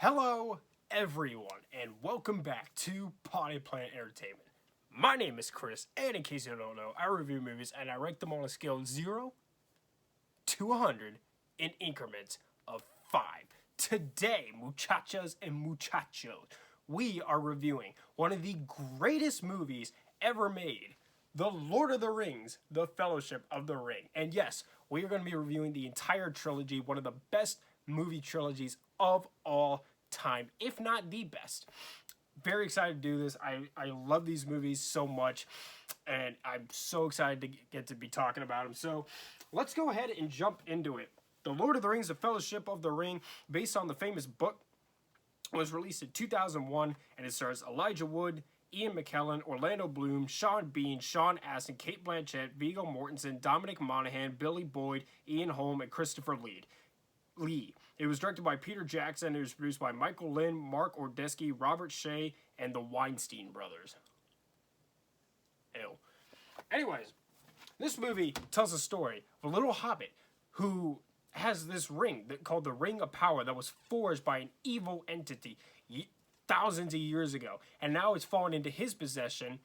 Hello, everyone, and welcome back to Potty Plant Entertainment. My name is Chris, and in case you don't know, I review movies and I rank them on a scale of 0 to 100 in increments of 5. Today, muchachas and muchachos, we are reviewing one of the greatest movies ever made, The Lord of the Rings, The Fellowship of the Ring. And yes, we are going to be reviewing the entire trilogy, one of the best movie trilogies of all time, if not the best. Very excited to do this. I love these movies so much, and I'm so excited to get to be talking about them. So let's go ahead and jump into it. The Lord of the Rings, The Fellowship of the Ring, based on the famous book, was released in 2001, and it stars Elijah Wood, Ian McKellen, Orlando Bloom, Sean Bean, Sean Astin, Kate Blanchett, Viggo Mortensen, Dominic Monaghan, Billy Boyd, Ian Holm, and Christopher Lee. It was directed by Peter Jackson. It was produced by Michael Lynn, Mark Ordesky, Robert Shea, and the Weinstein brothers. Ew. Anyways, this movie tells a story of a little hobbit who has this ring called the Ring of Power that was forged by an evil entity thousands of years ago. And now it's fallen into his possession.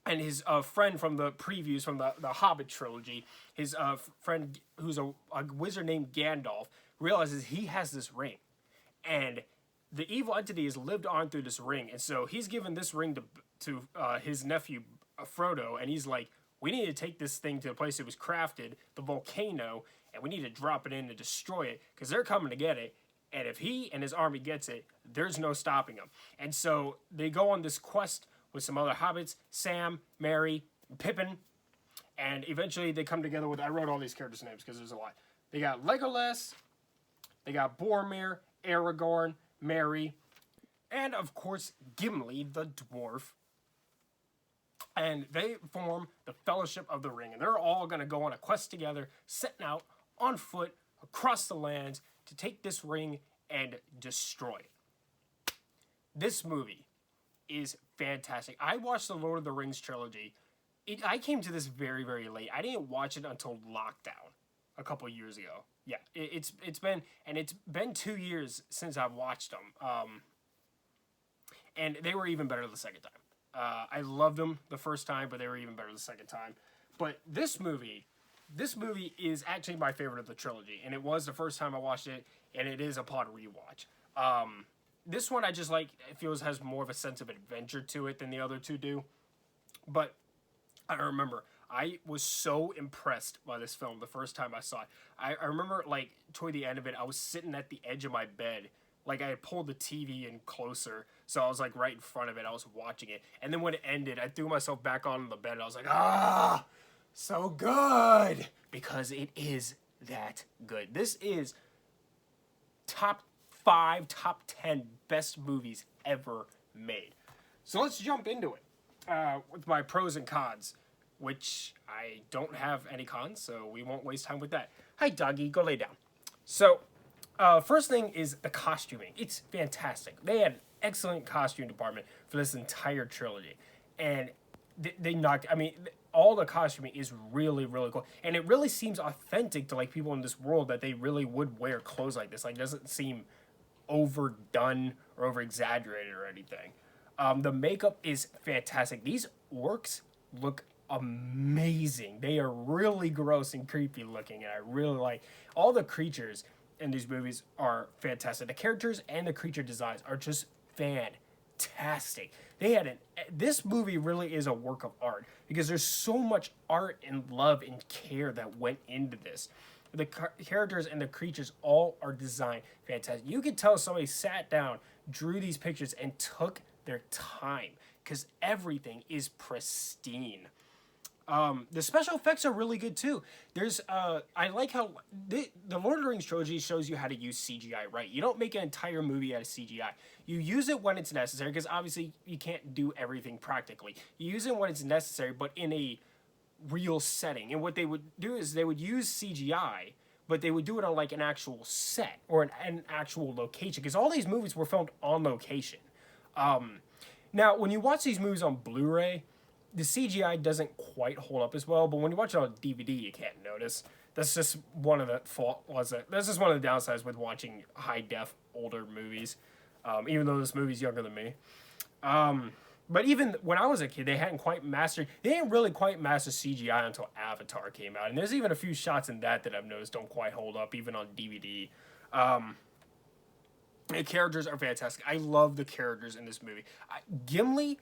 And his friend from the previews from the Hobbit trilogy, his friend who's a wizard named Gandalf, realizes he has this ring. And the evil entity has lived on through this ring. And so he's given this ring to his nephew, Frodo. And he's like, we need to take this thing to the place it was crafted, the volcano, and we need to drop it in and destroy it because they're coming to get it. And if he and his army gets it, there's no stopping them. And so they go on this quest with some other hobbits, Sam, Merry, Pippin, and eventually they come together with, I wrote all these characters' names because there's a lot. They got Legolas, they got Boromir, Aragorn, Merry, and of course Gimli, the dwarf. And they form the Fellowship of the Ring, and they're all going to go on a quest together, setting out on foot across the lands to take this ring and destroy it. This movie is fantastic. I watched the Lord of the Rings trilogy. I came to this very, very late. I didn't watch it until lockdown a couple years ago. Yeah, it's been 2 years since I've watched them. And they were even better the second time. I loved them the first time, but they were even better the second time. But this movie is actually my favorite of the trilogy, and it was the first time I watched it, and it is upon rewatch. This one I just like, it feels has more of a sense of adventure to it than the other two do. But I remember, I was so impressed by this film the first time I saw it. I remember, like, toward the end of it, I was sitting at the edge of my bed. Like, I had pulled the TV in closer, so I was, like, right in front of it. I was watching it. And then when it ended, I threw myself back on the bed, and I was like, so good! Because it is that good. This is top 5, top 10 best movies ever made. So let's jump into it with my pros and cons, which I don't have any cons, so we won't waste time with that. Hi, doggy, go lay down. So, first thing is the costuming. It's fantastic. They had an excellent costume department for this entire trilogy, and they knocked. I mean, all the costuming is really, really cool, and it really seems authentic to like people in this world that they really would wear clothes like this. Like, it doesn't seem overdone or over exaggerated or anything. The makeup is fantastic. These orcs look amazing. They are really gross and creepy looking, and I really like all the creatures in these movies are fantastic. The characters and the creature designs are just fantastic. This movie really is a work of art because there's so much art and love and care that went into this. The characters and the creatures all are designed fantastic. You could tell somebody sat down, drew these pictures, and took their time because everything is pristine. The special effects are really good too. I like how the Lord of the Rings trilogy shows you how to use CGI right. You don't make an entire movie out of CGI. You use it when it's necessary because obviously you can't do everything practically. You use it when it's necessary, but in a real setting. And what they would do is they would use CGI, but they would do it on like an actual set or an actual location because all these movies were filmed on location. Now, when you watch these movies on Blu-ray, the CGI doesn't quite hold up as well, but when you watch it on DVD, you can't notice That's just one of the that's just one of the downsides with watching high def older movies. Even though this movie's younger than me. But even when I was a kid, they didn't really quite master CGI until Avatar came out. And there's even a few shots in that I've noticed don't quite hold up, even on DVD. The characters are fantastic. I love the characters in this movie. Gimli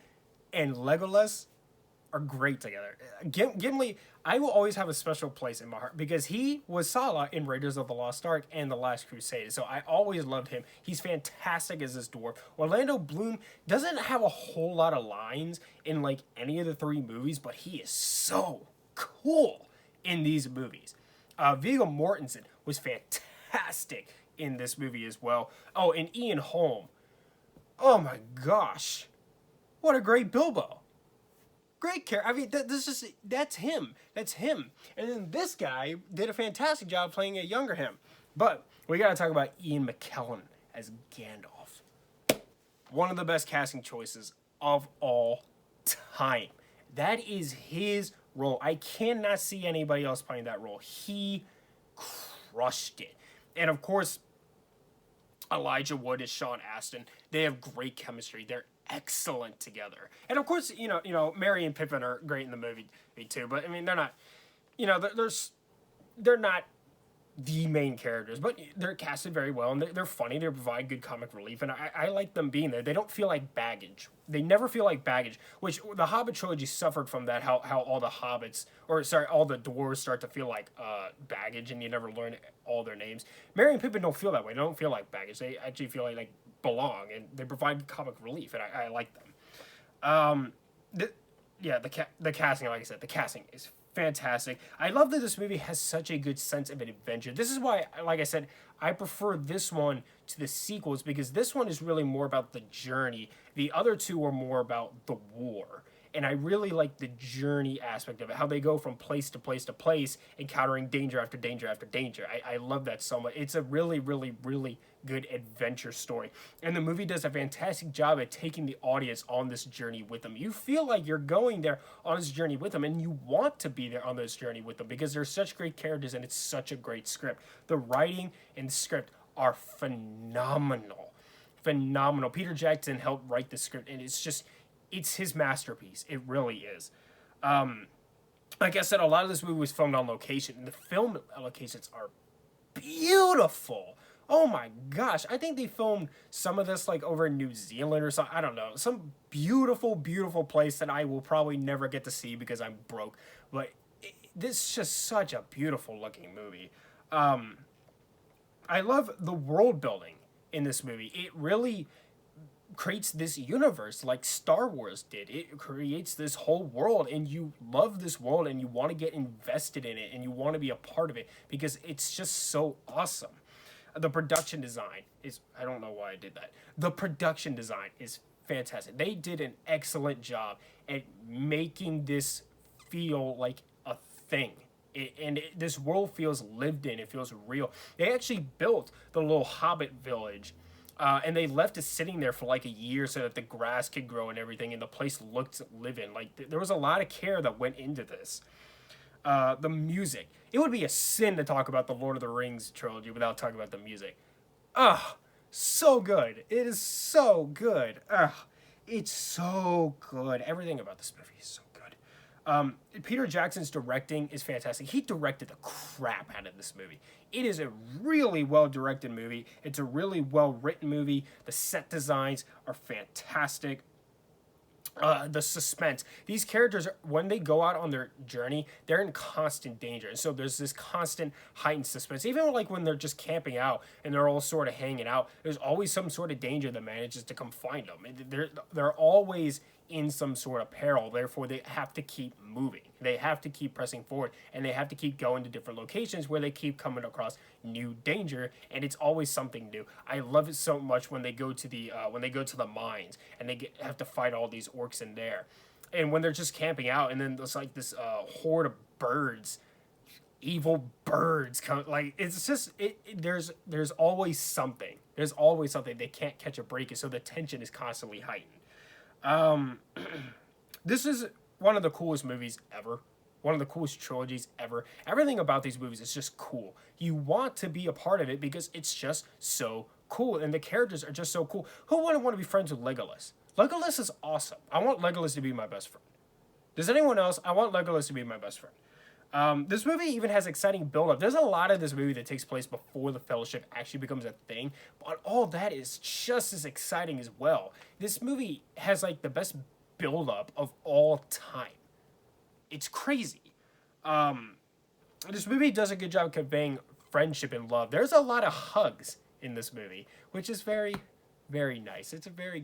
and Legolas are great together. Gimli, I will always have a special place in my heart because he was Salah in Raiders of the Lost Ark and The Last Crusade. So I always loved him. He's fantastic as this dwarf. Orlando Bloom doesn't have a whole lot of lines in like any of the three movies, but he is so cool in these movies. Viggo Mortensen was fantastic in this movie as well. Oh, and Ian Holm. Oh my gosh. What a great Bilbo. Great character. I mean, that's him. That's him. And then this guy did a fantastic job playing a younger him. But we got to talk about Ian McKellen as Gandalf. One of the best casting choices of all time. That is his role. I cannot see anybody else playing that role. He crushed it. And of course, Elijah Wood is Sean Astin. They have great chemistry. They're excellent together. And of course, you know, Merry and Pippin are great in the movie too. But I mean, they're not, they're not the main characters, but they're casted very well, and they're funny. They provide good comic relief, and I like them being there. They don't feel like baggage. They never feel like baggage, which the Hobbit trilogy suffered from that, how all the hobbits, all the dwarves start to feel like baggage, and you never learn all their names. Merry and Pippin don't feel that way. They don't feel like baggage. They actually feel like belong, and they provide comic relief, and I like them. The casting, like I said, the casting is fantastic. I love that this movie has such a good sense of an adventure. This is why, like I said, I prefer this one to the sequels, because this one is really more about the journey. The other two are more about the war. And I really like the journey aspect of it, how they go from place to place to place, encountering danger after danger after danger. I love that so much. It's a really, really, really good adventure story. And the movie does a fantastic job at taking the audience on this journey with them. You feel like you're going there on this journey with them, and you want to be there on this journey with them because they're such great characters and it's such a great script. The writing and the script are phenomenal. Phenomenal. Peter Jackson helped write the script, and it's his masterpiece. It really is. Like I said, a lot of this movie was filmed on location, and the film locations are beautiful. Oh my gosh. I think they filmed some of this like over in New Zealand or something. I don't know. Some beautiful, beautiful place that I will probably never get to see because I'm broke. But this is just such a beautiful looking movie. I love the world building in this movie. It really creates this universe like Star Wars did. It creates this whole world, and you love this world, and you want to get invested in it, and you want to be a part of it because it's just so awesome. The production design is, I don't know why I did that. The production design is fantastic. They did an excellent job at making this feel like a thing. This world feels lived in. It feels real. They actually built the little Hobbit village, and they left it sitting there for like a year so that the grass could grow and everything, and the place looked live-in. Like, there was a lot of care that went into this. The music. It would be a sin to talk about the Lord of the Rings trilogy without talking about the music. So good. It is so good. It's so good. Everything about this movie is so good. Peter Jackson's directing is fantastic. He directed the crap out of this movie. It is a really well-directed movie. It's a really well-written movie. The set designs are fantastic. The suspense. These characters, when they go out on their journey, they're in constant danger. And so there's this constant heightened suspense. Even like when they're just camping out and they're all sort of hanging out, there's always some sort of danger that manages to come find them. They're always in some sort of peril. Therefore, they have to keep moving. They have to keep pressing forward, and they have to keep going to different locations where they keep coming across new danger, and it's always something new. I love it so much when they go to the mines and they have to fight all these orcs in there, and when they're just camping out, and then there's like this horde of birds, evil birds come. Like, it's just there's always something. There's always something. They can't catch a break, and so the tension is constantly heightened. This is one of the coolest movies ever. one of the coolest trilogies ever. Everything about these movies is just cool. You want to be a part of it because it's just so cool, and the characters are just so cool. Who wouldn't want to be friends with Legolas? Legolas is awesome. I want Legolas to be my best friend. Does anyone else? I want Legolas to be my best friend. This movie even has exciting build-up. There's a lot of this movie that takes place before the Fellowship actually becomes a thing, but all that is just as exciting as well. This movie has like the best build-up of all time. It's crazy. This movie does a good job conveying friendship and love. There's a lot of hugs in this movie, which is very, very nice. It's a very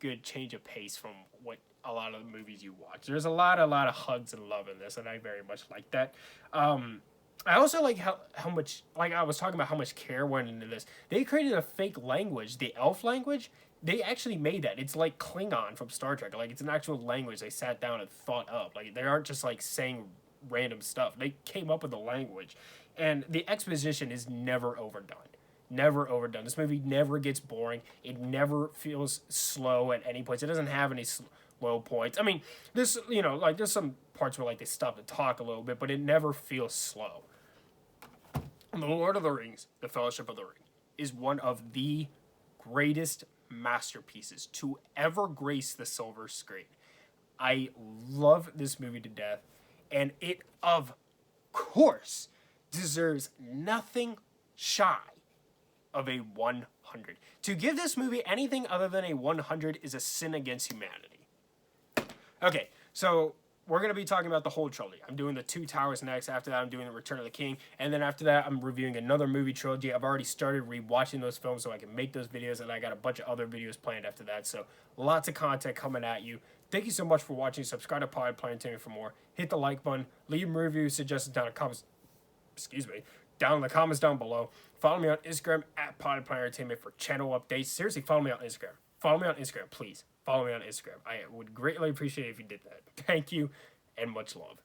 good change of pace from what a lot of the movies you watch. There's a lot of hugs and love in this, and I very much like that. I also like how much, like I was talking about how much care went into this. They created a fake language, the elf language. They actually made that. It's like Klingon from Star Trek. Like, it's an actual language they sat down and thought up. Like, they aren't just like saying random stuff. They came up with a language. And the exposition is never overdone. Never overdone. This movie never gets boring. It never feels slow at any point. It doesn't have any slow points. I mean, there's, you know, like, there's some parts where, like, they stop to talk a little bit, but it never feels slow. The Lord of the Rings, The Fellowship of the Ring, is one of the greatest masterpieces to ever grace the silver screen. I love this movie to death, and it, of course, deserves nothing shy of a 100. To give this movie anything other than a 100 is a sin against humanity. Okay, so we're going to be talking about the whole trilogy. I'm doing the Two Towers next. After that, I'm doing the Return of the King. And then after that, I'm reviewing another movie trilogy. I've already started rewatching those films so I can make those videos. And I got a bunch of other videos planned after that. So lots of content coming at you. Thank you so much for watching. Subscribe to Pod Planetarium for more. Hit the like button. Leave a review, suggestions down in the comments. Down in the comments down below. Follow me on Instagram at Pod Planetarium for channel updates. Seriously, follow me on Instagram. Follow me on Instagram, please. Follow me on Instagram. I would greatly appreciate it if you did that. Thank you, and much love.